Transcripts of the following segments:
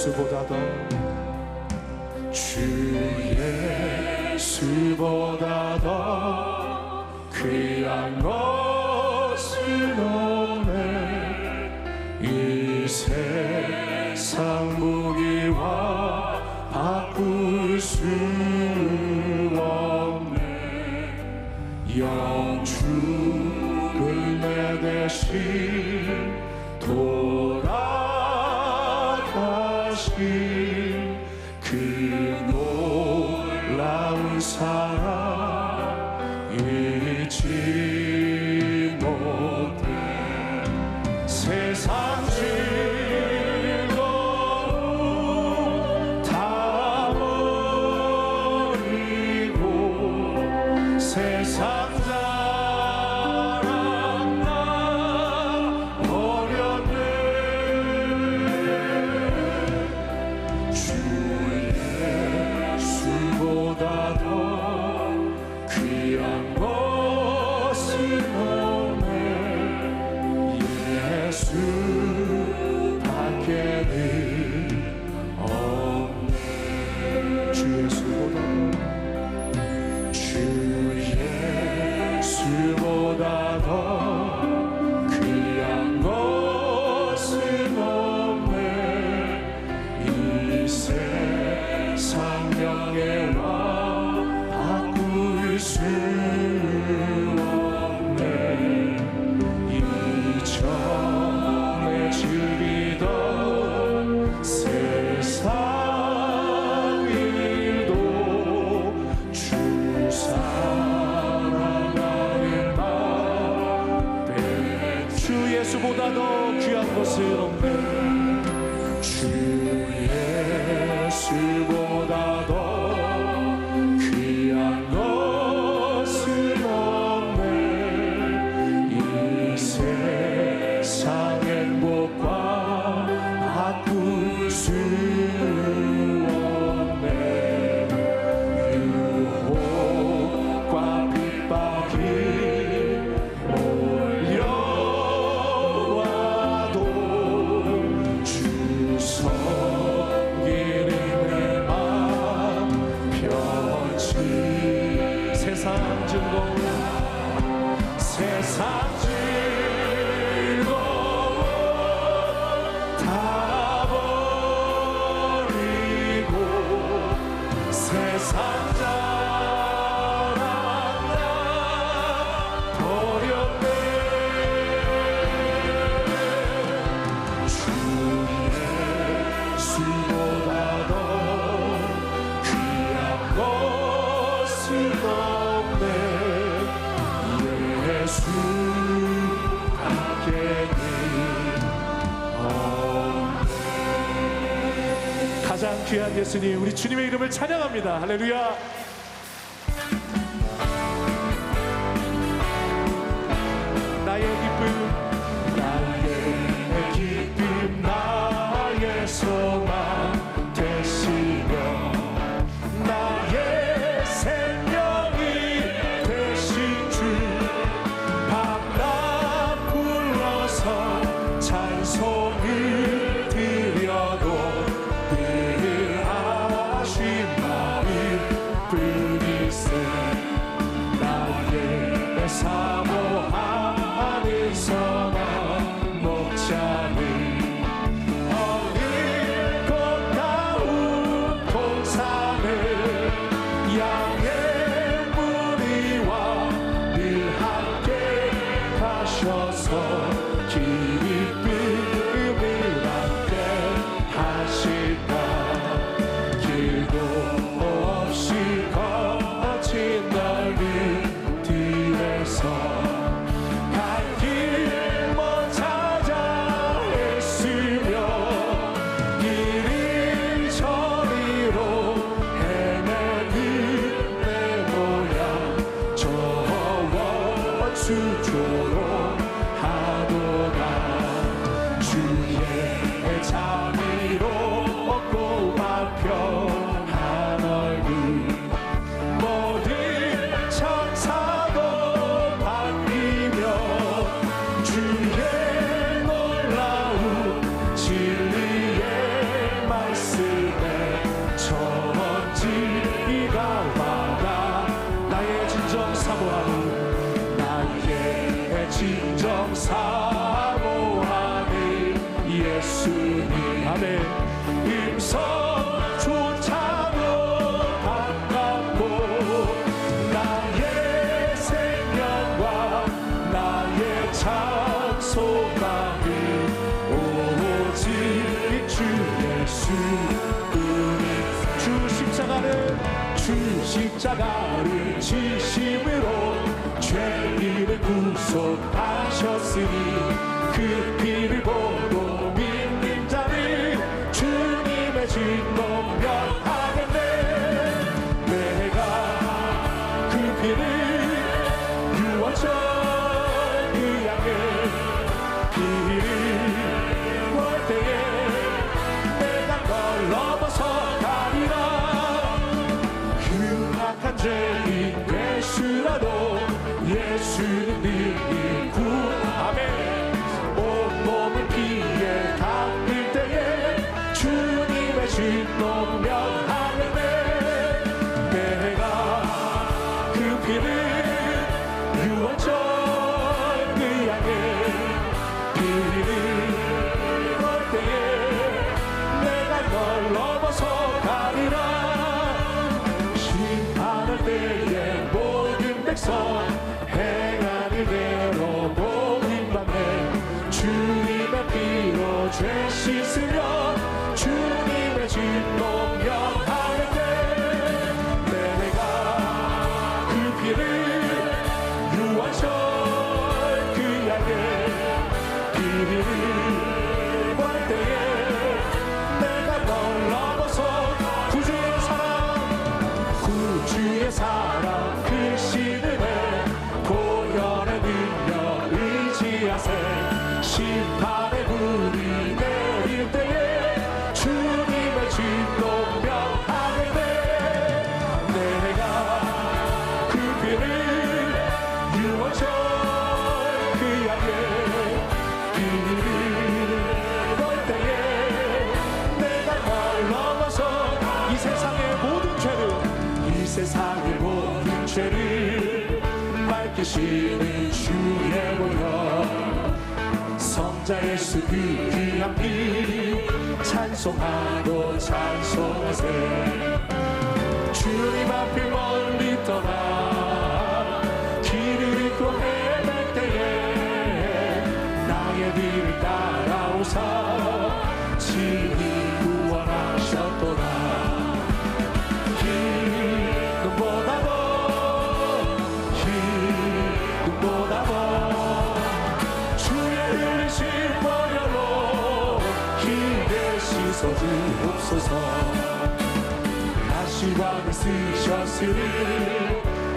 예수보다 더 주 예수보다 더 귀한 것은 없네. 이 세상 무기와 바꿀 수 없네. 영주를 내 대신 돌아가신 그 놀라운 사랑 잊지 못해. 세상 즐거움 다 버리고 세상 자랑 나 버렸네. 주 예수보다 더 귀한 것은 없네. 예수밖에는 없네. 주 예수보다 더 귀한 것은 없네. 이 세상 명예와 바꿀 수 없네. 이전에 즐기던 세상 일도 주 사랑하는 마음 주 예수보다 더 귀한 것은 없네. 주 예수보다 더 귀한 것은 없네. 이 세상 행복과 바꿀 수 없네. 유혹과 핍박이 몰려와도 주 섬기는 내 맘 편치. 세상 즐거움 다 버리고 세상 자랑 나 버렸네. 주 예수보다 더 귀한 것은 없네. 예수밖에는 없네. 가장 귀한 예수님, 우리 주님의 이름을 찬양합니다. 할렐루야. 나의 기쁨 나의 소망 되시며 나의 생명이 되신 주 밤낮 불러서 찬송을 드려도 늘 하신 마음 뿐이세. 나의 사모하는 선한 목자는 어릴 것 나온 동산을 양의 무리와 늘 함께 가셔서 기쁨을 함께 하실까. 길도 없이 거친 넓은 길에서 갈 길 못 찾아 애쓰며 이리저리로 헤매는 내 모양 저 원수조로 하도다. 주의 자비로 얻고 화평한 얼굴 모든 천사도 반기며 주의 놀라운 진리의 말씀 사모하는 나의 진정 사모하는 예수님. 아멘. 음성조차도 반갑고 나의 생명과 나의 찬송가는 오직 주 예수뿐이. 주 십자가를 지심으로 죄인을 구속하셨으니 그 피를 보고 믿는 자는 주님의 진노 면하겠네. 내가 그 피를 유언전 그 양의 피를 볼 때에 내가 널 넘어서 가리라. 흉악한 죄인 되수라도 예수는 능히 구하매 온몸을 피해 닦을 때에 주님의 진노 명하겠네. 내가 그 피를 유언전 그 양의 피를 볼 때에 내가 널 넘어서 가리라. 심판할 때에 모든 백성 행하는 대로 모임받네. 주님의 피로 죄 씻으며 주님의 진노 명하겠네. 내가 그 피를 유언전 그 양의 피를 볼 때에 내가 널 넘어서 구주의 사랑 구주의 사랑 크신 은혜 보혈의 능력 의지하세. 심판의 불이 내릴 때에 주님의 진노 명하겠네. 내가 그 피를 유언전 그 양의 피를 볼 때에 내가 널 넘어서 이 세상의 모든 죄를 이 세상의 모든 죄를 밝히시는 주의 보혈 성자 예수 그 귀한 피 찬송하고 찬송하세. 주님 앞을 멀리 떠나 길을 잃고 헤맬 때에 나의 뒤를 따라오사 친히 구원하셨도다. 힘보다도 주의 흘리신 보혈로 길게 씻어주옵소서. 다시 왕을 쓰셨으니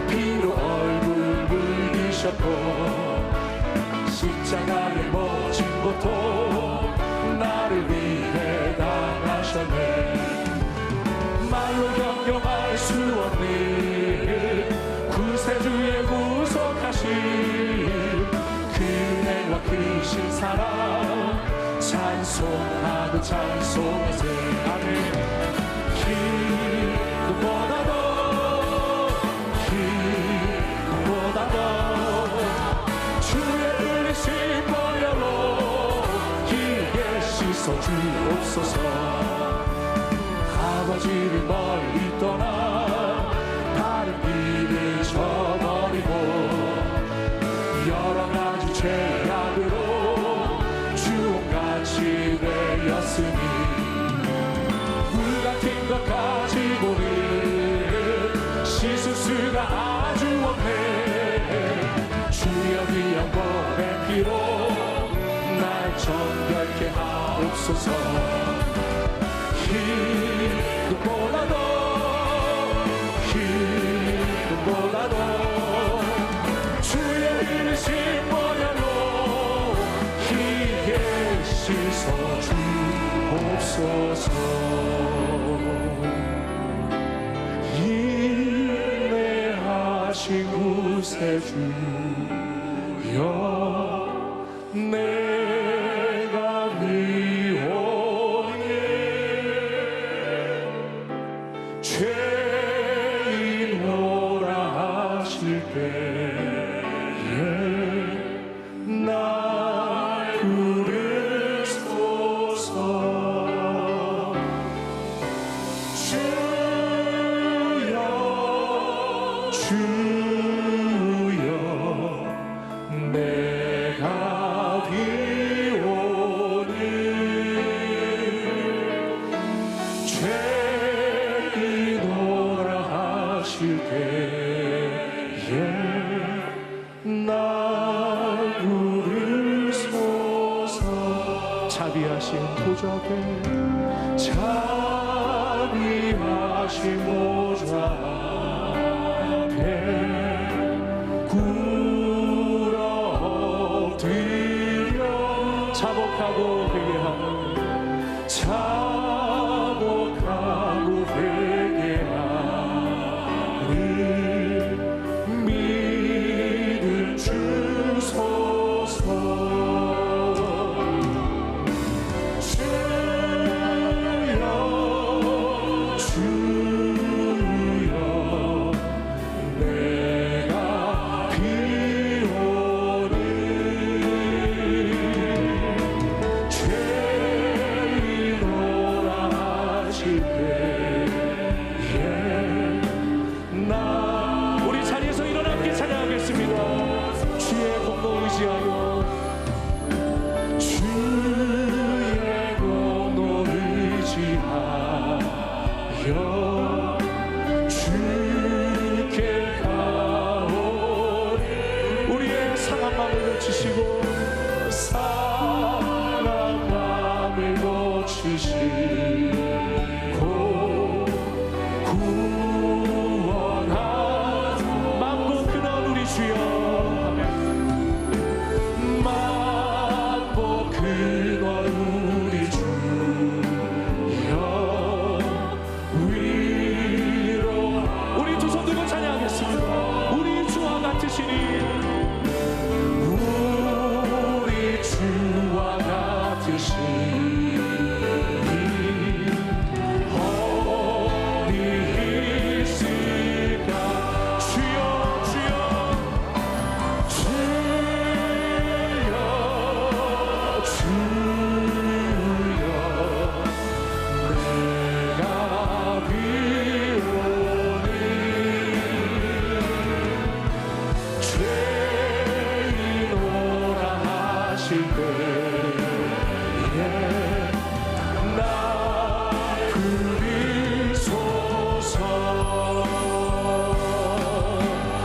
피로 얼굴 물리셨고 십자가의 멋진 고통 나를 위해 당하셨네. 말로 경영할 수 없는 구세주의 구속하신 그 은혜와 크신 사랑 찬송하고 찬송하세. 아멘. 힘보다도 주의 흘리신 보혈로 길게 씻어주옵소서. 아버지를 멀리 떠나 다른 길을 저버리고 여러 가지 죄악으로 주홍같이 되었으니 물같은 것 가지고는 씻을 수가 아주 없네. 주여 귀한 보혈의 피로 날 정결케 하옵소서. 힘보다도 주의 흘리신 보혈로 길게 씻어주옵소서. 인내하신 구세주여 내가 미워해 죄인 오라 하실 때 주여 내가 비오니 죄인오라 하실 때에 나 부르소서. 자비하신 보좌에 자비하신 보좌 앞에 굴어 엎드려 자복하고 회개하는 자복하고 회개하는 믿음 주소서. 우리 자리에서 일어나 함께 찬양하겠습니다. 주의 공로 의지하여 주의 공로 의지하여 주께 가오리. 우리의 상한 마음을 고치시고 상한 마음을 고치시고 구원하는 만복 근원 우리 주여 만복 근원 우리 주여 위로. 우리 두 손 들고 찬양하겠습니다. 우리 주와 같으시니 우리 주와 같으시니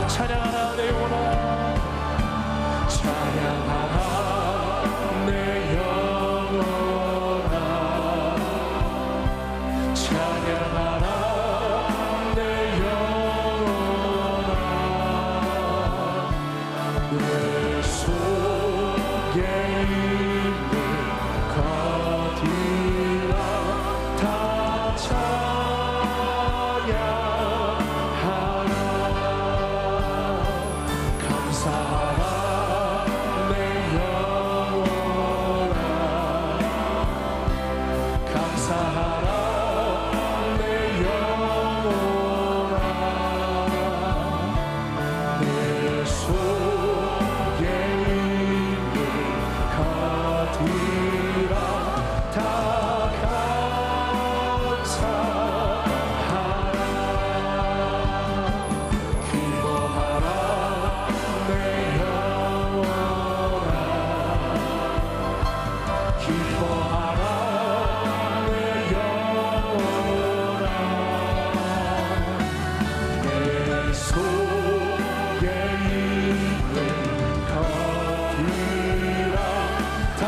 찬양하라 내 영혼아 찬양하라 내 영혼아 찬양하라 내 영혼아 내 속에 있는 것들아 다 찬양하라. 감사하라 내 영혼아 감사하라 내 영혼아 내 속에 있는 것들아 다 감사하라. 기뻐하라 내 영혼아 기뻐하라 내 영혼아 내 속에 있는 것들아 다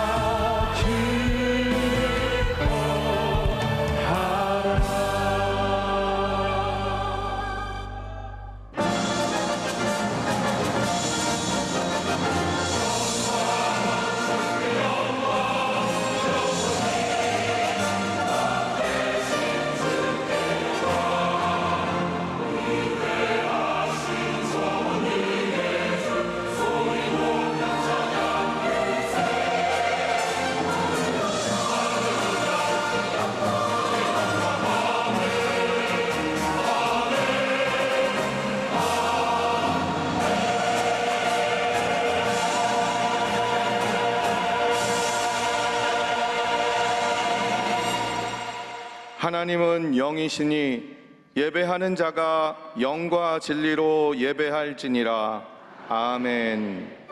하나님은 영이시니 예배하는 자가 영과 진리로 예배할지니라. 아멘.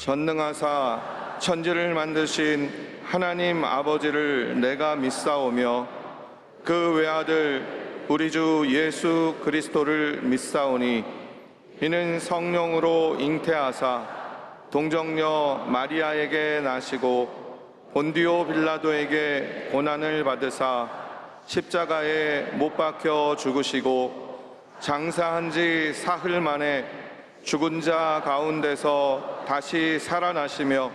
전능하사 천지를 만드신 하나님 아버지를 내가 믿사오며 그 외아들 우리 주 예수 그리스도를 믿사오니 이는 성령으로 잉태하사 동정녀 마리아에게 나시고 본디오 빌라도에게 고난을 받으사 십자가에 못 박혀 죽으시고 장사한 지 사흘 만에 죽은 자 가운데서 다시 살아나시며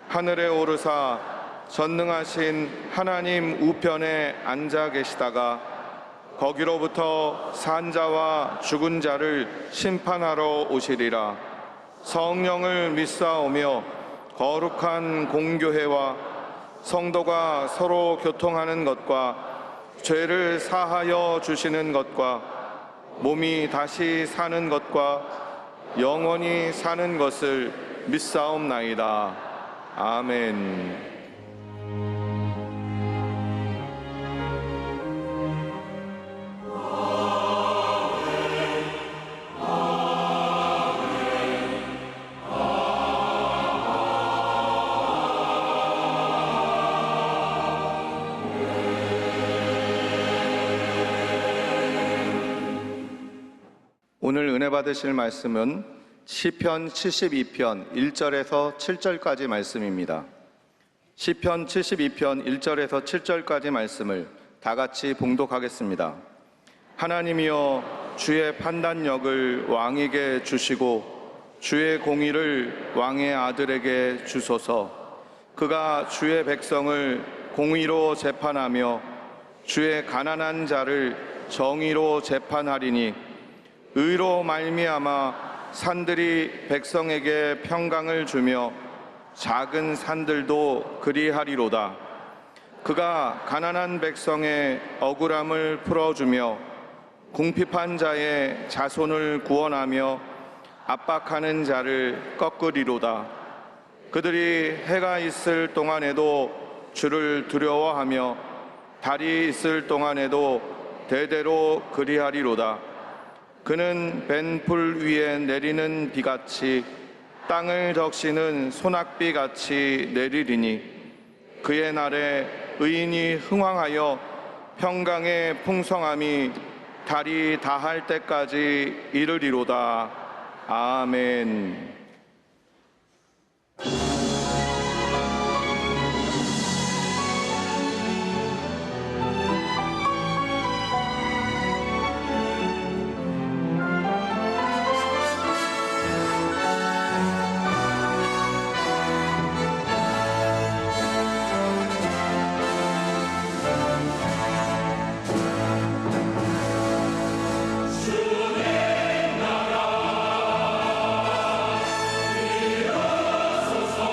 하늘에 오르사 전능하신 하나님 우편에 앉아 계시다가 거기로부터 산 자와 죽은 자를 심판하러 오시리라. 성령을 믿사오며 거룩한 공교회와 성도가 서로 교통하는 것과 죄를 사하여 주시는 것과 몸이 다시 사는 것과 영원히 사는 것을 믿사옵나이다. 아멘. 오늘 은혜 받으실 말씀은 시편 72편 1절에서 7절까지 말씀입니다. 시편 72편 1절에서 7절까지 말씀을 다 같이 봉독하겠습니다. 하나님이여 주의 판단력을 왕에게 주시고 주의 공의를 왕의 아들에게 주소서. 그가 주의 백성을 공의로 재판하며 주의 가난한 자를 정의로 재판하리니 의로 말미암아 산들이 백성에게 평강을 주며 작은 산들도 그리하리로다. 그가 가난한 백성의 억울함을 풀어주며 궁핍한 자의 자손을 구원하며 압박하는 자를 꺾으리로다. 그들이 해가 있을 동안에도 주를 두려워하며 달이 있을 동안에도 대대로 그리하리로다. 그는 벤풀 위에 내리는 비같이 땅을 적시는 소낙비같이 내리리니 그의 날에 의인이 흥왕하여 평강의 풍성함이 달이 다할 때까지 이르리로다. 아멘. 주의 나라 일어서서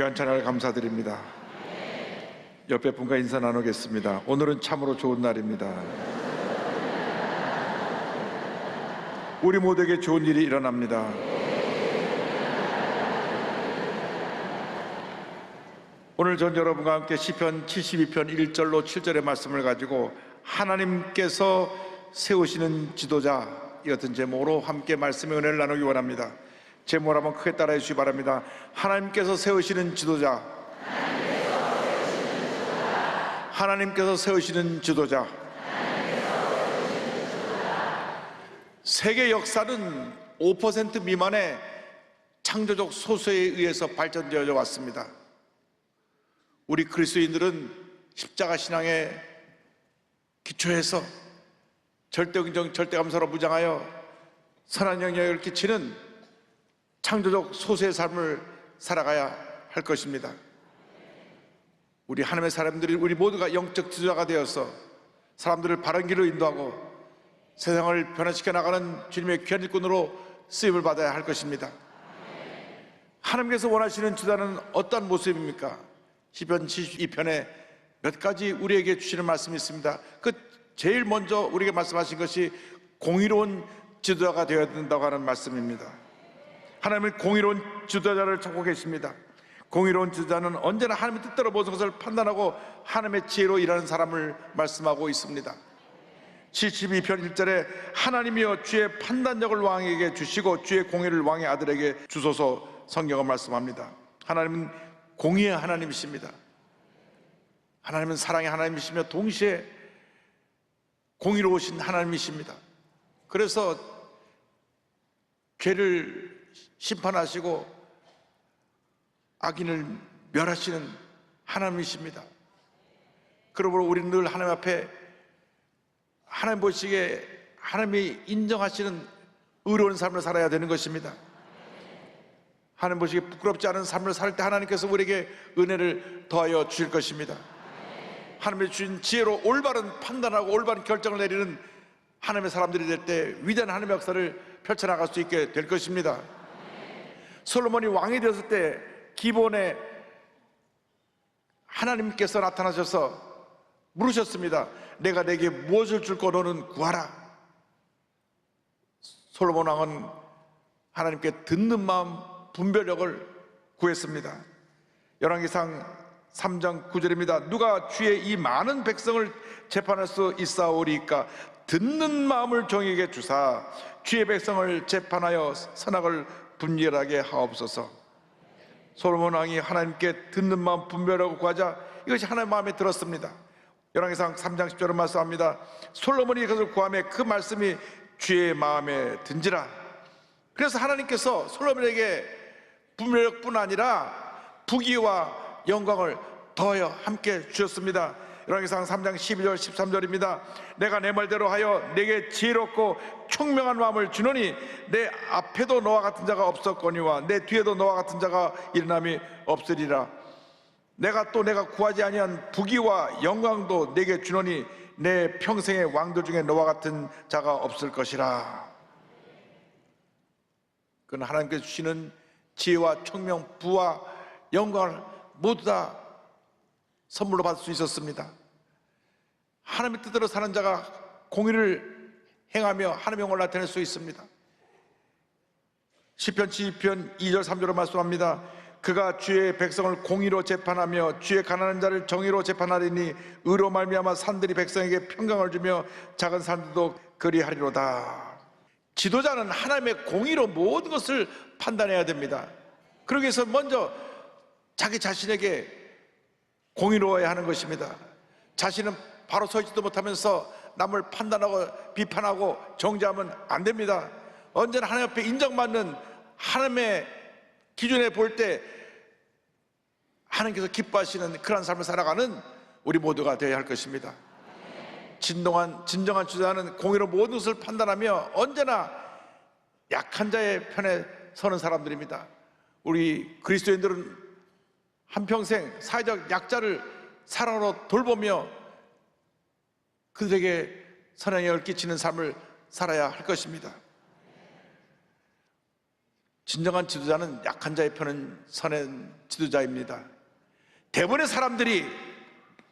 귀한 찬양을 감사드립니다. 옆에 분과 인사 나누겠습니다. 오늘은 참으로 좋은 날입니다. 우리 모두에게 좋은 일이 일어납니다. 오늘 전 여러분과 함께 시편 72편 1절로 7절의 말씀을 가지고 하나님께서 세우시는 지도자 이 같은 제목으로 함께 말씀의 은혜를 나누기 원합니다. 제목을 한번 크게 따라해 주시기 바랍니다. 하나님께서 세우시는 지도자. 하나님께서 세우시는 지도자. 세계 역사는 5% 미만의 창조적 소수에 의해서 발전되어 왔습니다. 우리 그리스도인들은 십자가 신앙에 기초해서 절대긍정, 절대감사로 무장하여 선한 영향을 끼치는 창조적 소수의 삶을 살아가야 할 것입니다. 우리 하나님의 사람들이 우리 모두가 영적 지도자가 되어서 사람들을 바른 길로 인도하고 세상을 변화시켜 나가는 주님의 귀한 일꾼으로 쓰임을 받아야 할 것입니다. 하나님께서 원하시는 지도자는 어떤 모습입니까? 시편 72편에 몇 가지 우리에게 주시는 말씀이 있습니다. 그 제일 먼저 우리에게 말씀하신 것이 공의로운 지도자가 되어야 된다고 하는 말씀입니다. 하나님은 공의로운 지도자를 찾고 계십니다. 공의로운 지도자는 언제나 하나님의 뜻대로 모든 것을 판단하고 하나님의 지혜로 일하는 사람을 말씀하고 있습니다. 72편 1절에 하나님이여 주의 판단력을 왕에게 주시고 주의 공의를 왕의 아들에게 주소서 성경을 말씀합니다. 하나님은 공의의 하나님이십니다. 하나님은 사랑의 하나님이시며 동시에 공의로우신 하나님이십니다. 그래서 죄를 심판하시고 악인을 멸하시는 하나님이십니다. 그러므로 우리는 늘 하나님 앞에 하나님 보시기에 하나님이 인정하시는 의로운 삶을 살아야 되는 것입니다. 하나님 보시기에 부끄럽지 않은 삶을 살 때 하나님께서 우리에게 은혜를 더하여 주실 것입니다. 하나님의 주신 지혜로 올바른 판단하고 올바른 결정을 내리는 하나님의 사람들이 될 때 위대한 하나님의 역사를 펼쳐나갈 수 있게 될 것입니다. 솔로몬이 왕이 되었을 때 기본에 하나님께서 나타나셔서 물으셨습니다. 내가 내게 무엇을 줄고 너는 구하라. 솔로몬 왕은 하나님께 듣는 마음 분별력을 구했습니다. 열왕기상 3장 9절입니다. 누가 주의 이 많은 백성을 재판할 수 있사오리까? 듣는 마음을 종에게 주사 주의 백성을 재판하여 선악을 분별하게 하옵소서. 솔로몬 왕이 하나님께 듣는 마음 분별하고 구하자 이것이 하나님의 마음에 들었습니다. 열왕기상 3장 10절을 말씀합니다. 솔로몬이 그것을 구하며 그 말씀이 주의 마음에 든지라. 그래서 하나님께서 솔로몬에게 분별력뿐 아니라 부귀와 영광을 더하여 함께 주셨습니다. 열왕기상 3장 12절 13절입니다. 내가 내 말대로 하여 내게 지혜롭고 총명한 마음을 주노니 내 앞에도 너와 같은 자가 없었거니와 내 뒤에도 너와 같은 자가 일어남이 없으리라. 내가 구하지 아니한 부귀와 영광도 내게 주노니 내 평생의 왕들 중에 너와 같은 자가 없을 것이라. 그건 하나님께서 주시는 지혜와 총명, 부와 영광을 모두 다 선물로 받을 수 있었습니다. 하나님의 뜻대로 사는 자가 공의를 행하며 하나님의 영광을 나타낼 수 있습니다. 시편 72편 2절 3절로 말씀합니다. 그가 주의 백성을 공의로 재판하며 주의 가난한 자를 정의로 재판하리니 의로 말미암아 산들이 백성에게 평강을 주며 작은 산들도 그리하리로다. 지도자는 하나님의 공의로 모든 것을 판단해야 됩니다. 그러기 위해서 먼저 자기 자신에게 공의로워야 하는 것입니다. 자신은 바로 서 있지도 못하면서 남을 판단하고 비판하고 정죄하면 안 됩니다. 언제나 하나님 앞에 인정받는 하나님의 기준에 볼 때 하나님께서 기뻐하시는 그런 삶을 살아가는 우리 모두가 되어야 할 것입니다. 진정한 지도자는 공의로 모든 것을 판단하며 언제나 약한 자의 편에 서는 사람들입니다. 우리 그리스도인들은 한평생 사회적 약자를 사랑으로 돌보며 그들에게 선한 영향을 끼치는 삶을 살아야 할 것입니다. 진정한 지도자는 약한 자의 편은 서는 지도자입니다. 대부분의 사람들이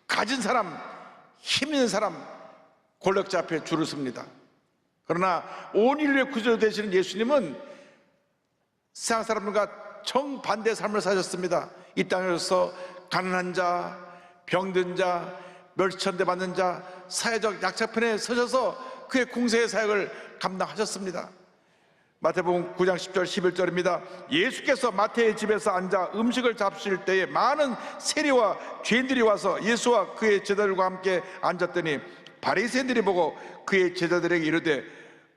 가진 사람, 힘 있는 사람, 권력자 앞에 줄을 섭니다. 그러나 온 인류의 구주 되시는 예수님은 세상 사람들과 정반대의 삶을 사셨습니다. 이 땅에서 가난한 자, 병든 자, 멸시천대 받는 자, 사회적 약자편에 서셔서 그의 공생의 사역을 감당하셨습니다. 마태복음 9장 10절 11절입니다. 예수께서 마태의 집에서 앉아 음식을 잡수실 때에 많은 세리와 죄인들이 와서 예수와 그의 제자들과 함께 앉았더니 바리새인들이 보고 그의 제자들에게 이르되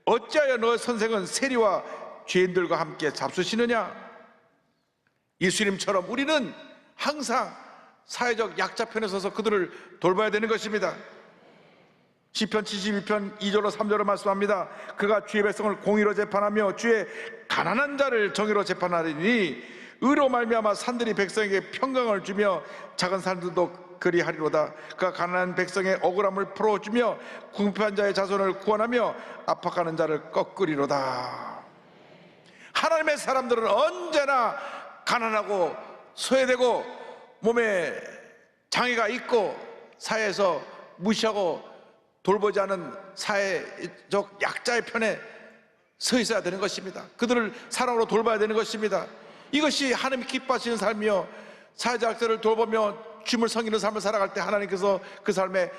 어찌하여 너의 선생은 세리와 죄인들과 함께 잡수시느냐? 예수님처럼 우리는 항상 사회적 약자 편에 서서 그들을 돌봐야 되는 것입니다. 시편 72편 2절로 3절로 말씀합니다. 그가 주의 백성을 공의로 재판하며 주의 가난한 자를 정의로 재판하리니 의로 말미암아 산들이 백성에게 평강을 주며 작은 산들도 그리하리로다. 그가 가난한 백성의 억울함을 풀어주며 궁핍한 자의 자손을 구원하며 압박하는 자를 꺾으리로다. 하나님의 사람들은 언제나 가난하고 소외되고 몸에 장애가 있고 사회에서 무시하고 돌보지 않은 사회적 약자의 편에 서 있어야 되는 것입니다. 그들을 사랑으로 돌봐야 되는 것입니다. 이것이 하나님이 기뻐하시는 삶이요, 사회적 약자를 돌보며 주님을 섬기는 삶을 살아갈 때 하나님께서 그 삶에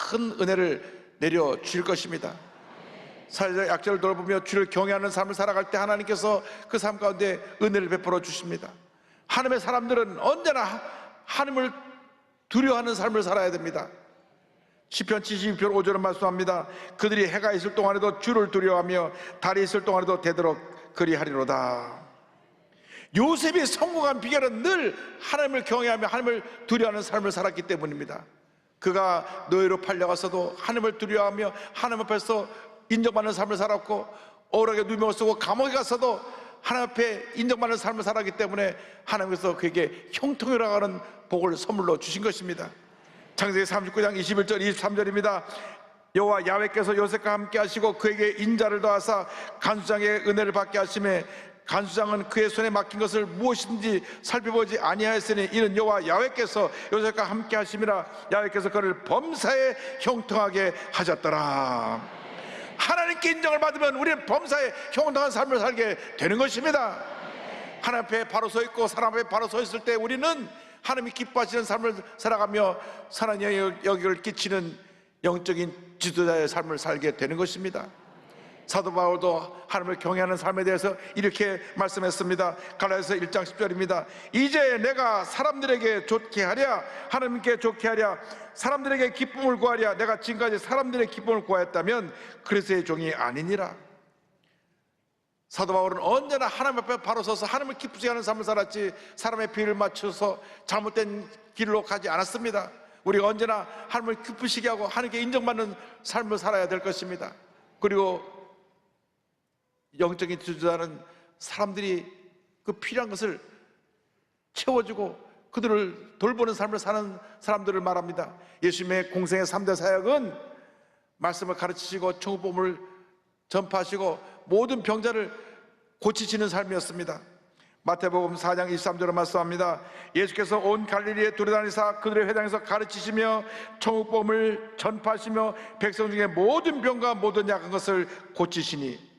큰 은혜를 내려주실 것입니다. 사회적 약자를 돌보며 주를 경외하는 삶을 살아갈 때 하나님께서 그 삶 가운데 은혜를 베풀어 주십니다. 하나님의 사람들은 언제나 하나님을 두려워하는 삶을 살아야 됩니다. 시편 72편 5절은 말씀합니다. 그들이 해가 있을 동안에도 주를 두려워하며 달이 있을 동안에도 되도록 그리하리로다. 요셉이 성공한 비결은 늘 하나님을 경외하며 하나님을 두려워하는 삶을 살았기 때문입니다. 그가 노예로 팔려갔어도 하나님을 두려워하며 하나님 앞에서 인정받는 삶을 살았고, 억울하게 누명을 쓰고 감옥에 갔어도 하나님 앞에 인정받는 삶을 살았기 때문에 하나님께서 그에게 형통이라고 하는 복을 선물로 주신 것입니다. 창세기 39장 21절 23절입니다. 여호와 야훼께서 요셉과 함께 하시고 그에게 인자를 더하사 간수장의 은혜를 받게 하시매 간수장은 그의 손에 맡긴 것을 무엇인지 살펴보지 아니하였으니 이는 여호와 야훼께서 요셉과 함께 하심이라. 야훼께서 그를 범사에 형통하게 하셨더라. 하나님께 인정을 받으면 우리는 범사에 형통한 삶을 살게 되는 것입니다. 하나님 앞에 바로 서 있고 사람 앞에 바로 서 있을 때 우리는 하나님이 기뻐하시는 삶을 살아가며 선한 영역을 끼치는 영적인 지도자의 삶을 살게 되는 것입니다. 사도 바울도 하나님을 경외하는 삶에 대해서 이렇게 말씀했습니다. 갈라디아서 1장 10절입니다. 이제 내가 사람들에게 좋게 하랴 하나님께 좋게 하랴 사람들에게 기쁨을 구하랴 내가 지금까지 사람들의 기쁨을 구하였다면 그리스도의 종이 아니니라. 사도 바울은 언제나 하나님 앞에 바로 서서 하나님을 기쁘게 하는 삶을 살았지 사람의 비를 맞춰서 잘못된 길로 가지 않았습니다. 우리가 언제나 하나님을 기쁘시게 하고 하나님께 인정받는 삶을 살아야 될 것입니다. 그리고 영적인 지도자는 사람들이 그 필요한 것을 채워주고 그들을 돌보는 삶을 사는 사람들을 말합니다. 예수님의 공생의 3대 사역은 말씀을 가르치시고 천국복음을 전파하시고 모든 병자를 고치시는 삶이었습니다. 마태복음 4장 23절로 말씀합니다. 예수께서 온 갈릴리에 두루다니사 그들의 회당에서 가르치시며 천국복음을 전파하시며 백성 중에 모든 병과 모든 약한 것을 고치시니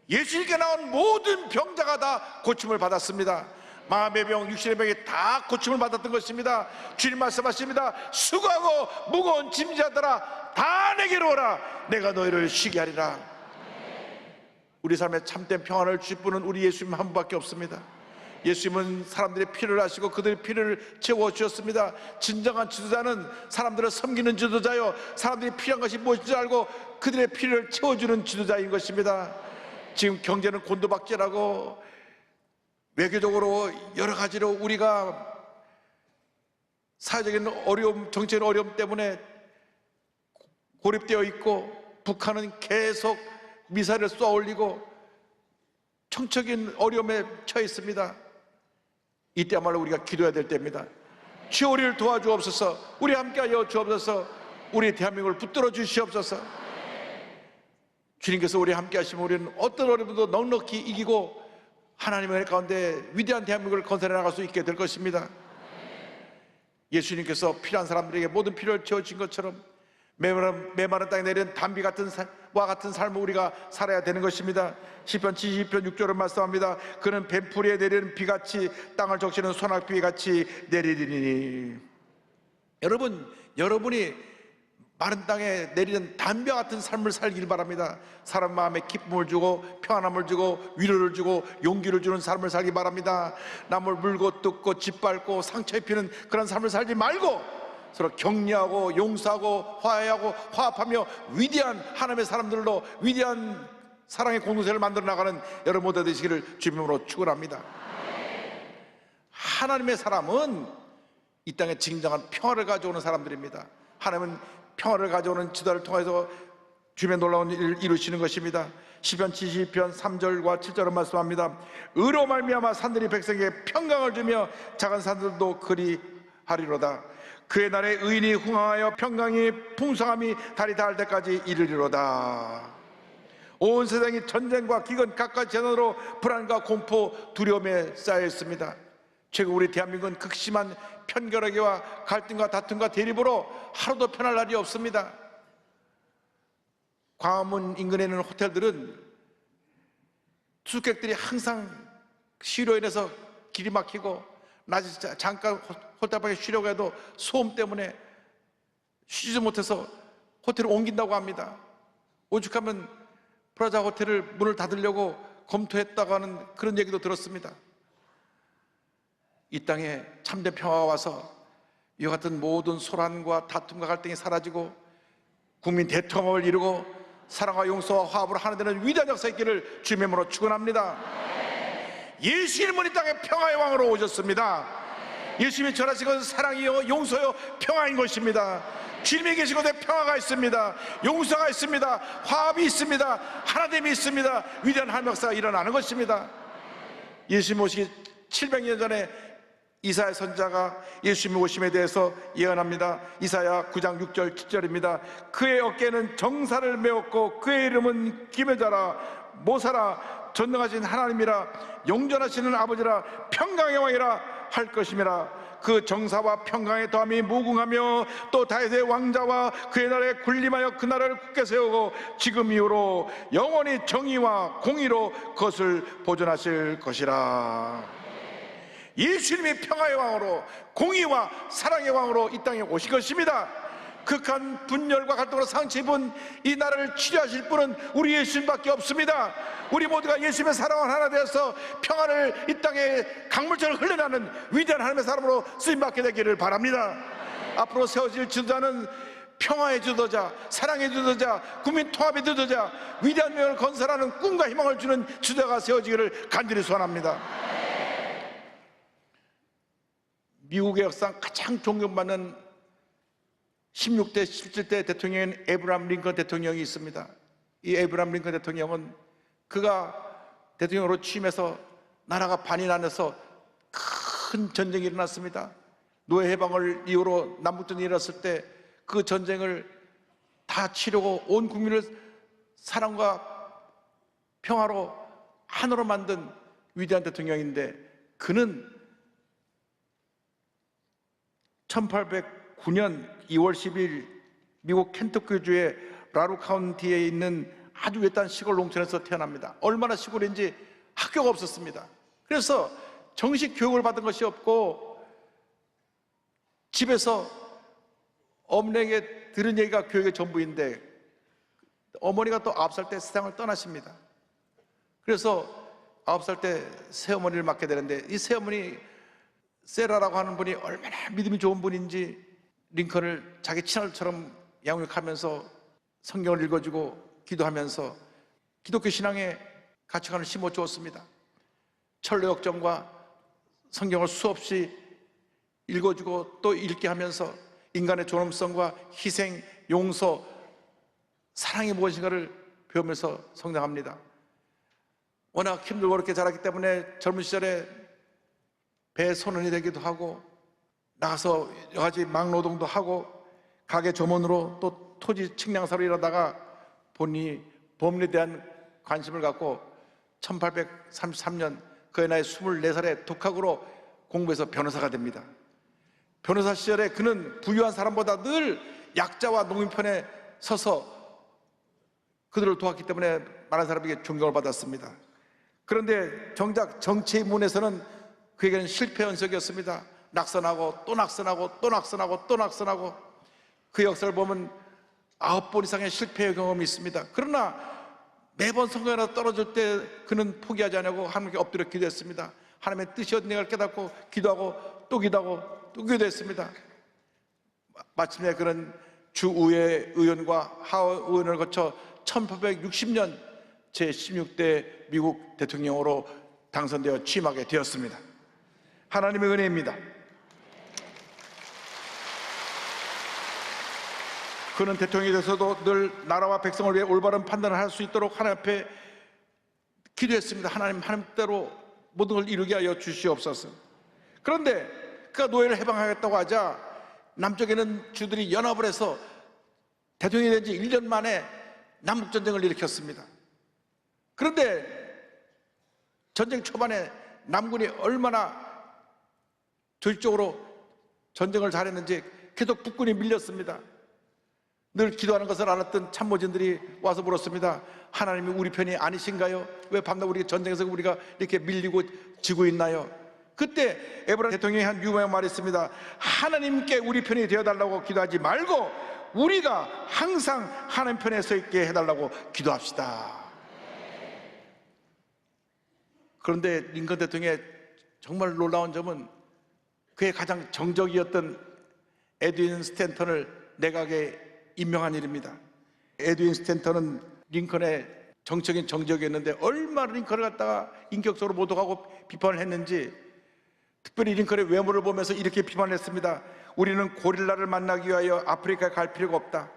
예수님께 나온 모든 병자가 다 고침을 받았습니다. 마음의 병, 육신의 병이 다 고침을 받았던 것입니다. 주님 말씀하십니다. 수고하고 무거운 짐자들아 다 내게로 오라 내가 너희를 쉬게 하리라. 우리 삶에 참된 평안을 주실 분은 우리 예수님 한 분밖에 없습니다. 예수님은 사람들의 필요를 아시고 그들의 필요를 채워주셨습니다. 진정한 지도자는 사람들을 섬기는 지도자요 사람들이 필요한 것이 무엇인지 알고 그들의 필요를 채워주는 지도자인 것입니다. 지금 경제는 곤두박질하고 외교적으로 여러 가지로 우리가 사회적인 어려움, 정치적인 어려움 때문에 고립되어 있고 북한은 계속 미사일을 쏘아 올리고 총적인 어려움에 처해 있습니다. 이때야말로 우리가 기도해야 될 때입니다. 주여 우리를 도와주옵소서. 우리 함께하여 주옵소서. 우리 대한민국을 붙들어 주시옵소서. 주님께서 우리 함께 하시면 우리는 어떤 어려움도 넉넉히 이기고 하나님의 은혜 가운데 위대한 대한민국을 건설해 나갈 수 있게 될 것입니다. 예수님께서 필요한 사람들에게 모든 필요를 채워주신 것처럼 메마른 땅에 내린 담비 같은 와 같은 삶을 우리가 살아야 되는 것입니다. 시편 72편 6절을 말씀합니다. 그는 뱀풀이에 내리는 비같이 땅을 적시는 소낙비같이 내리리니. 여러분이 마른 땅에 내리는 담비와 같은 삶을 살길 바랍니다. 사람 마음에 기쁨을 주고 평안함을 주고 위로를 주고 용기를 주는 삶을 살기 바랍니다. 남을 물고 뜯고 짓밟고 상처 입히는 그런 삶을 살지 말고 서로 격려하고 용서하고 화해하고 화합하며 위대한 하나님의 사람들로 위대한 사랑의 공동체를 만들어 나가는 여러분 모두 되시기를 주님으로 축원합니다. 하나님의 사람은 이 땅에 진정한 평화를 가져오는 사람들입니다. 하나님은 평화를 가져오는 지도를 통해서 주님의 놀라운 일을 이루시는 것입니다. 시편 72편 3절과 7절을 말씀합니다. 의로 말미암아 산들이 백성에게 평강을 주며 작은 산들도 그리하리로다. 그의 날에 의인이 흥황하여 평강이 풍성함이 달이 닿을 때까지 이르리로다. 온 세상이 전쟁과 기근 각가지 재난으로 불안과 공포 두려움에 쌓여 있습니다. 최근 우리 대한민국은 극심한 편결하기와 갈등과 다툼과 대립으로 하루도 편할 날이 없습니다. 광화문 인근에 있는 호텔들은 투숙객들이 항상 시위로 인해서 길이 막히고 낮에 잠깐 호텔 밖에 쉬려고 해도 소음 때문에 쉬지 못해서 호텔을 옮긴다고 합니다. 오죽하면 프라자 호텔을 문을 닫으려고 검토했다고 하는 그런 얘기도 들었습니다. 이 땅에 참된 평화가 와서 이와 같은 모든 소란과 다툼과 갈등이 사라지고 국민 대통합을 이루고 사랑과 용서와 화합으로 하나 되는 위대한 역사 있기를 주님의 이름으로 축원합니다. 예수님은 이 땅에 평화의 왕으로 오셨습니다. 예수님이 전하신 것은 사랑이요 용서요 평화인 것입니다. 주님이 계신 곳에 평화가 있습니다. 용서가 있습니다. 화합이 있습니다. 하나됨이 있습니다. 위대한 하나님의 역사가 일어나는 것입니다. 예수님 오시기 700년 전에 이사야 선지자가 예수님의 오심에 대해서 예언합니다. 이사야 9장 6절 7절입니다. 그의 어깨는 정사를 메었고 그의 이름은 기묘자라 모사라 전능하신 하나님이라 영존하시는 아버지라 평강의 왕이라 할 것임이라. 그 정사와 평강의 더함이 무궁하며 또 다윗의 왕자와 그의 날에 군림하여 그 나라를 굳게 세우고 지금 이후로 영원히 정의와 공의로 그것을 보존하실 것이라. 예수님이 평화의 왕으로 공의와 사랑의 왕으로 이 땅에 오실 것입니다. 극한 분열과 갈등으로 상처 입은 이 나라를 치료하실 분은 우리 예수님밖에 없습니다. 우리 모두가 예수님의 사랑을 하나 되어서 평화를 이 땅에 강물처럼 흘러나는 위대한 하나님의 사람으로 쓰임받게 되기를 바랍니다. 앞으로 세워질 지도자는 평화의 지도자, 사랑의 지도자, 국민 통합의 지도자, 위대한 명을 건설하는 꿈과 희망을 주는 지도자가 세워지기를 간절히 소원합니다. 미국의 역사상 가장 존경받는 16대, 17대 대통령인 에브라함 링컨 대통령이 있습니다. 이 에브라함 링컨 대통령은 그가 대통령으로 취임해서 나라가 반이 나눠서 큰 전쟁이 일어났습니다. 노예 해방을 이후로 남북전쟁이 일어났을 때 그 전쟁을 다 치르고 온 국민을 사랑과 평화로 하나로 만든 위대한 대통령인데 그는 1809년 2월 10일 미국 켄터키주의 라루 카운티에 있는 아주 외딴 시골 농촌에서 태어납니다. 얼마나 시골인지 학교가 없었습니다. 그래서 정식 교육을 받은 것이 없고 집에서 어머니에게 들은 얘기가 교육의 전부인데 어머니가 또 9살 때 세상을 떠나십니다. 그래서 9살 때 새어머니를 맡게 되는데 이 새어머니 세라라고 하는 분이 얼마나 믿음이 좋은 분인지 링컨을 자기 친아들처럼 양육하면서 성경을 읽어주고 기도하면서 기독교 신앙의 가치관을 심어주었습니다. 철로 역정과 성경을 수없이 읽어주고 또 읽게 하면서 인간의 존엄성과 희생, 용서, 사랑이 무엇인가를 배우면서 성장합니다. 워낙 힘들고 어렵게 자랐기 때문에 젊은 시절에 배 선원이 되기도 하고 나가서 여러 가지 막노동도 하고 가게 조문으로 또 토지 측량사로 일하다가 본인이 법률에 대한 관심을 갖고 1833년 그의 나이 24살에 독학으로 공부해서 변호사가 됩니다. 변호사 시절에 그는 부유한 사람보다 늘 약자와 농민 편에 서서 그들을 도왔기 때문에 많은 사람에게 존경을 받았습니다. 그런데 정작 정치의 문에서는 그에게는 실패 연속이었습니다. 낙선하고 또 낙선하고 또 낙선하고 또 낙선하고 그 역사를 보면 9번 이상의 실패의 경험이 있습니다. 그러나 매번 선거에나 떨어질 때 그는 포기하지 않고 하나님께 엎드려 기도했습니다. 하나님의 뜻이 어딘가를 깨닫고 기도하고 또 기도하고 또 기도했습니다. 마침내 그는 주의회 의원과 하원 의원을 거쳐 1860년 제16대 미국 대통령으로 당선되어 취임하게 되었습니다. 하나님의 은혜입니다. 그는 대통령이 돼서도 늘 나라와 백성을 위해 올바른 판단을 할 수 있도록 하나님 앞에 기도했습니다. 하나님대로 모든 걸 이루게 하여 주시옵소서. 그런데 그가 노예를 해방하겠다고 하자 남쪽에는 주들이 연합을 해서 대통령이 된 지 1년 만에 남북전쟁을 일으켰습니다. 그런데 전쟁 초반에 남군이 얼마나 조직적으로 전쟁을 잘했는지 계속 북군이 밀렸습니다. 늘 기도하는 것을 알았던 참모진들이 와서 물었습니다. 하나님이 우리 편이 아니신가요? 왜 밤낮 우리 전쟁에서 우리가 이렇게 밀리고 지고 있나요? 그때 에브라 대통령이 한 유명한 말이 있습니다. 하나님께 우리 편이 되어달라고 기도하지 말고 우리가 항상 하나님 편에 서 있게 해달라고 기도합시다. 그런데 링컨 대통령의 정말 놀라운 점은 그의 가장 정적이었던 에드윈 스탠턴을 내각에 임명한 일입니다. 에드윈 스탠턴은 링컨의 정적인 정적이었는데 얼마나 링컨을 갖다가 인격적으로 모독하고 비판을 했는지, 특별히 링컨의 외모를 보면서 이렇게 비판했습니다. 우리는 고릴라를 만나기 위하여 아프리카에 갈 필요가 없다.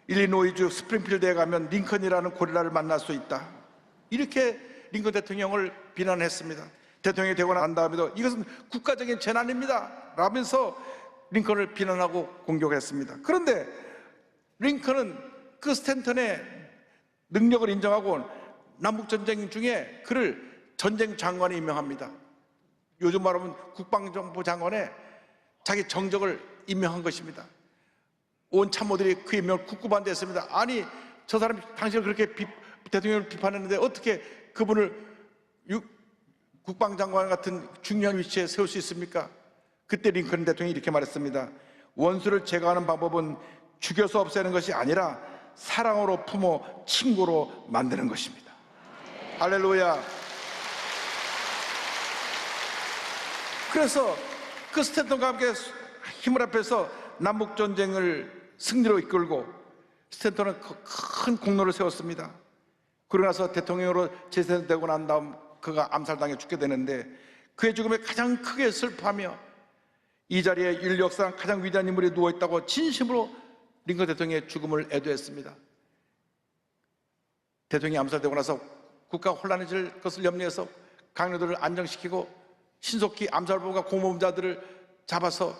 일리노이주 스프링필드에 가면 링컨이라는 고릴라를 만날 수 있다. 이렇게 링컨 대통령을 비난했습니다. 대통령이 되고 난 다음에도 이것은 국가적인 재난입니다 라면서 링컨을 비난하고 공격했습니다. 그런데 링컨은 그 스탠턴의 능력을 인정하고 남북전쟁 중에 그를 전쟁 장관에 임명합니다. 요즘 말하면 국방정보 장관에 자기 정적을 임명한 것입니다. 온 참모들이 그 임명을 국구반대했습니다. 아니, 저 사람이 당신을 그렇게 대통령을 비판했는데 어떻게 그분을 국방장관 같은 중요한 위치에 세울 수 있습니까? 그때 링컨 대통령이 이렇게 말했습니다. 원수를 제거하는 방법은 죽여서 없애는 것이 아니라 사랑으로 품어 친구로 만드는 것입니다. 할렐루야. 그래서 그 스탠턴과 함께 힘을 합해서 남북전쟁을 승리로 이끌고 스탠턴은 큰 공로를 세웠습니다. 그러고 나서 대통령으로 재선되고 난 다음 그가 암살당해 죽게 되는데 그의 죽음에 가장 크게 슬퍼하며 이 자리에 인류 역사상 가장 위대한 인물이 누워있다고 진심으로 링컨 대통령의 죽음을 애도했습니다. 대통령이 암살되고 나서 국가가 혼란해질 것을 염려해서 강요들을 안정시키고 신속히 암살범과 공범자들을 잡아서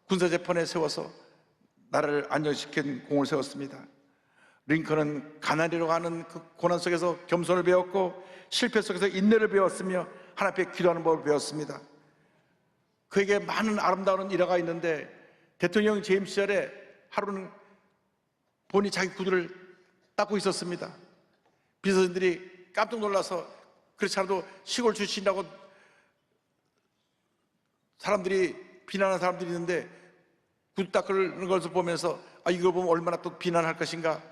군사재판에 세워서 나라를 안정시킨 공을 세웠습니다. 링컨은 가난이라고 하는 그 고난 속에서 겸손을 배웠고 실패 속에서 인내를 배웠으며 하나님 앞에 기도하는 법을 배웠습니다. 그에게 많은 아름다운 일화가 있는데 대통령 재임 시절에 하루는 본인이 자기 구두를 닦고 있었습니다. 비서진들이 깜짝 놀라서 그렇지 않아도 시골 출신이라고 사람들이 비난하는 사람들이 있는데 구두 닦는 것을 보면서 이걸 보면 얼마나 또 비난할 것인가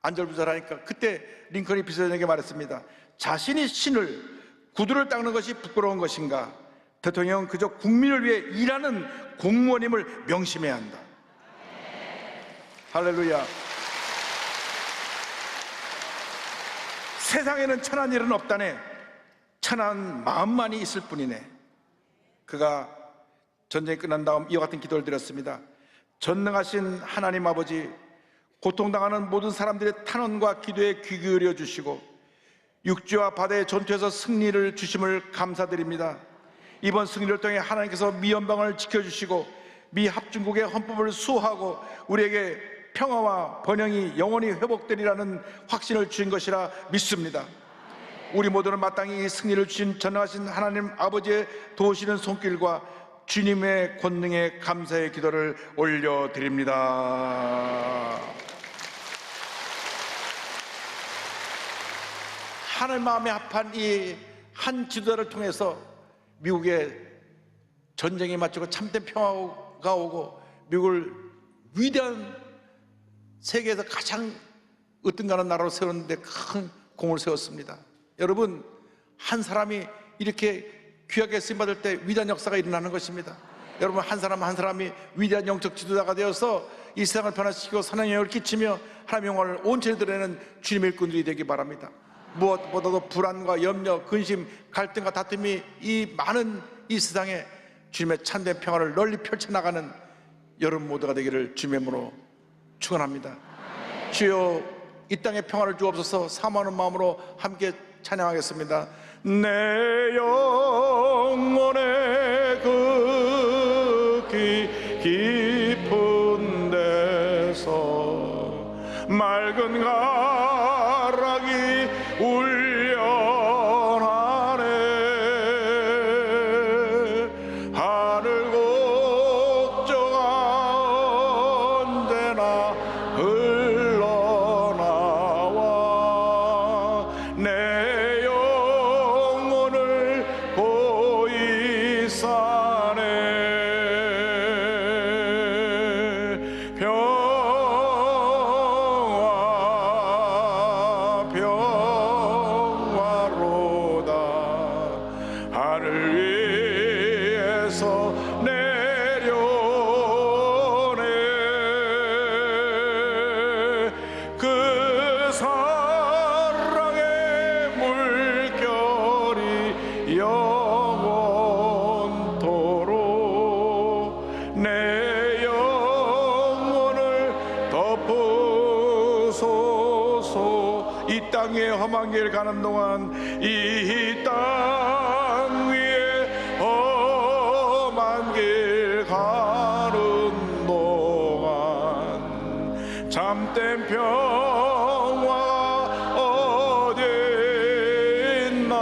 안절부절하니까 그때 링컨이 비서진에게 말했습니다. 자신이 신을 구두를 닦는 것이 부끄러운 것인가? 대통령은 그저 국민을 위해 일하는 공무원임을 명심해야 한다. 할렐루야. 세상에는 천한 일은 없다네. 천한 마음만이 있을 뿐이네. 그가 전쟁이 끝난 다음 이와 같은 기도를 드렸습니다. 전능하신 하나님 아버지, 고통당하는 모든 사람들의 탄원과 기도에 귀 기울여 주시고 육지와 바다의 전투에서 승리를 주심을 감사드립니다. 이번 승리를 통해 하나님께서 미 연방을 지켜주시고 미 합중국의 헌법을 수호하고 우리에게 평화와 번영이 영원히 회복되리라는 확신을 주신 것이라 믿습니다. 우리 모두는 마땅히 이 승리를 주신 전능하신 하나님 아버지의 도우시는 손길과 주님의 권능에 감사의 기도를 올려드립니다. 하나님 마음에 합한 이 한 지도자를 통해서 미국의 전쟁에 맞추고 참된 평화가 오고 미국을 위대한 세계에서 가장 으뜸가는 나라로 세웠는데 큰 공을 세웠습니다. 여러분, 한 사람이 이렇게 귀하게 쓰임받을 때 위대한 역사가 일어나는 것입니다. 여러분, 한 사람 한 사람이 위대한 영적 지도자가 되어서 이 세상을 변화시키고 선한 영향을 끼치며 하나님의 영광을 온전히 드러내는 주님의 일꾼들이 되기 바랍니다. 무엇보다도 불안과 염려, 근심, 갈등과 다툼이 이 많은 이 세상에 주님의 참된 평화를 널리 펼쳐나가는 여러분 모두가 되기를 주님의 이름으로 축원합니다. 주여, 이 땅에 평화를 주옵소서. 사모하는 마음으로 함께 찬양하겠습니다. 내 영혼의 그 깊은 데서 맑은 가락이 울려나네. 하늘 곡조가 언제나 흘러나와 내 영혼을 고이 싸네. 평화로다. 하늘 위에서 내려오네. 그 사랑의 물결이 영원토록 내 영혼을 덮으소서. 이 땅에 험한 길 가는 동안 이 땅 위에 험한 길 가는 동안 참된 평화가 어디 있나.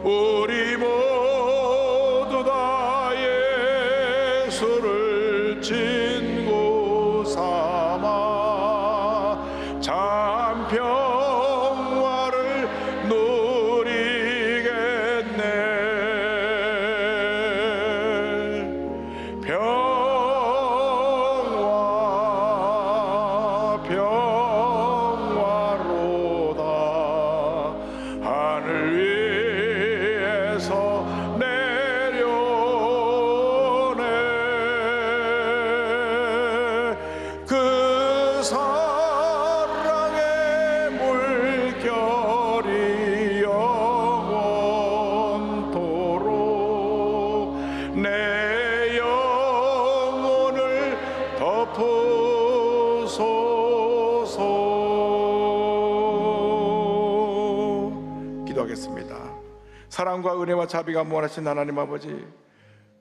우리 모두 다 예수를 친구 삼아 참 평화를 누리겠네. 평화로다. 하늘 위에서 내려오네. 그 사랑의 물결이 영원토록 내 영혼을 덮으소서. 기도하겠습니다. 사랑과 은혜와 자비가 무한하신 하나님 아버지,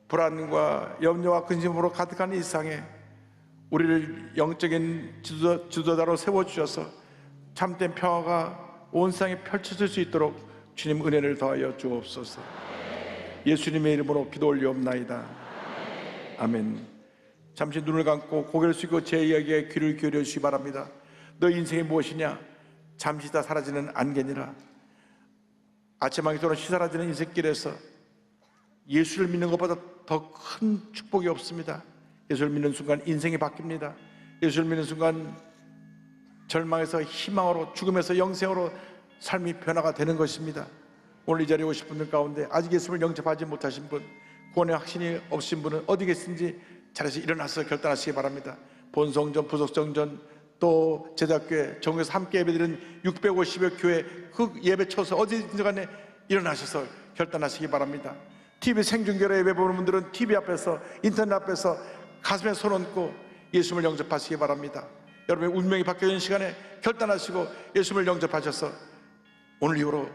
불안과 염려와 근심으로 가득한 이 세상에 우리를 영적인 지도자로 세워주셔서 참된 평화가 온 세상에 펼쳐질 수 있도록 주님 은혜를 더하여 주옵소서. 예수님의 이름으로 기도 올리옵나이다. 아멘. 잠시 눈을 감고 고개를 숙이고 제 이야기에 귀를 기울여 주시기 바랍니다. 너 인생이 무엇이냐? 잠시 다 사라지는 안개니라. 아침망토록 시사라지는 인생길에서 예수를 믿는 것보다 더 큰 축복이 없습니다. 예수를 믿는 순간 인생이 바뀝니다. 예수를 믿는 순간 절망에서 희망으로, 죽음에서 영생으로 삶이 변화가 되는 것입니다. 오늘 이 자리에 오신 분들 가운데 아직 예수를 영접하지 못하신 분, 구원의 확신이 없으신 분은 어디 계신지 자리에서 일어나서 결단하시기 바랍니다. 본성전, 부속성전, 또 제자교회, 전국에서 함께 예배드리는 650여 교회 그 예배 쳐서 어디든지 간에 일어나셔서 결단하시기 바랍니다. TV 생중계로 예배 보는 분들은 TV 앞에서, 인터넷 앞에서 가슴에 손 얹고 예수를 영접하시기 바랍니다. 여러분의 운명이 바뀌어지는 시간에 결단하시고 예수를 영접하셔서 오늘 이후로,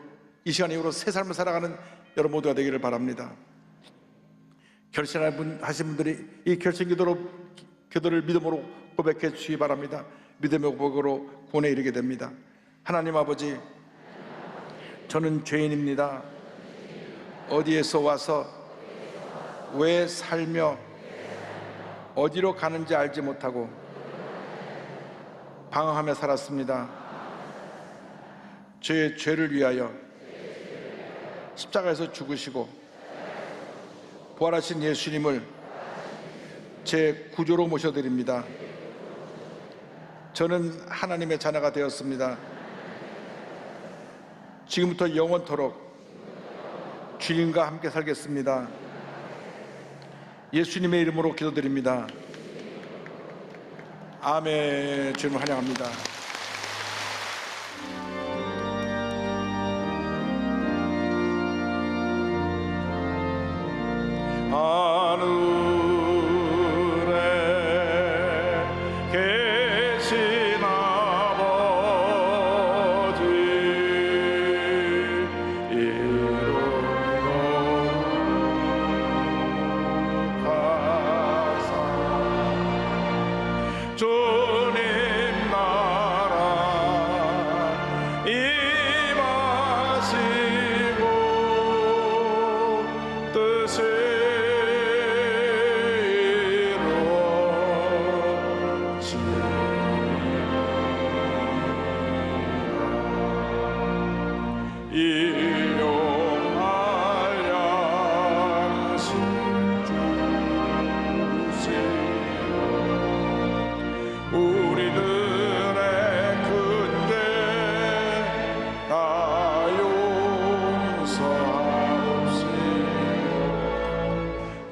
이 시간 이후로 새 삶을 살아가는 여러분 모두가 되기를 바랍니다. 결심하신 분들이 이 결심 기도를 믿음으로 고백해 주시기 바랍니다. 믿음의 고백으로 구원에 이르게 됩니다. 하나님 아버지, 저는 죄인입니다. 어디에서 와서 왜 살며 어디로 가는지 알지 못하고 방황하며 살았습니다. 저의 죄를 위하여 십자가에서 죽으시고 부활하신 예수님을 제 구조로 모셔드립니다. 저는 하나님의 자녀가 되었습니다. 지금부터 영원토록 주님과 함께 살겠습니다. 예수님의 이름으로 기도드립니다. 아멘. 주님 환영합니다. 하늘에 계신 아버지, 이름으로 가사 주님 나라 임하시고 뜻을 일용할 양식 주시고 우리들의 근대 다 용서하옵시고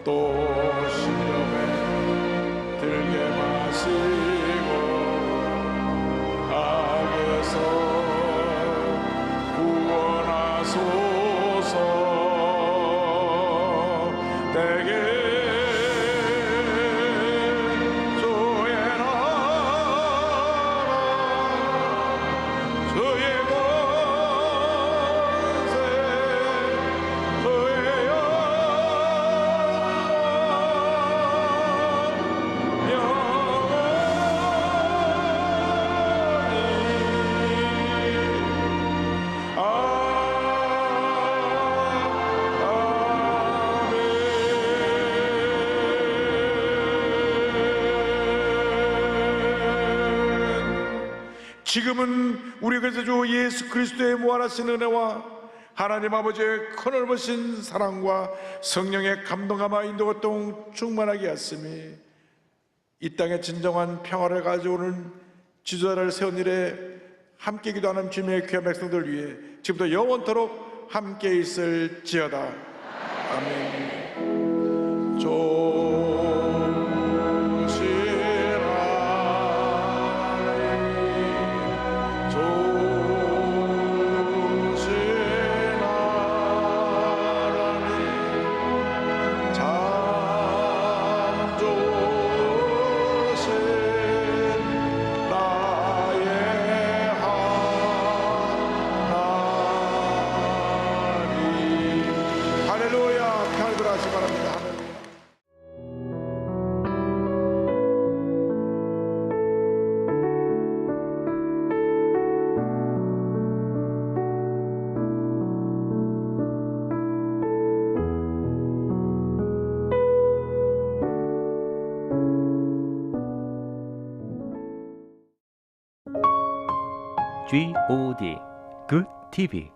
또 시험에 들게 마시고 악에서 구원하소서. 내게 주의 나라 주의 권세 주의 지금은 우리 그리스도 주 예수 그리스도의 무한하신 은혜와 하나님 아버지의 크넓으신 사랑과 성령의 감동함과 인도가 또 충만하게 하심이 이 땅에 진정한 평화를 가져오는 지도자를 세운 일에 함께 기도하는 주님의 귀한 백성들 위해 지금부터 영원토록 함께 있을지어다. 아멘. 할렐루야. 평을 들어가시기 바랍니다. 할렐루야. GOD Good TV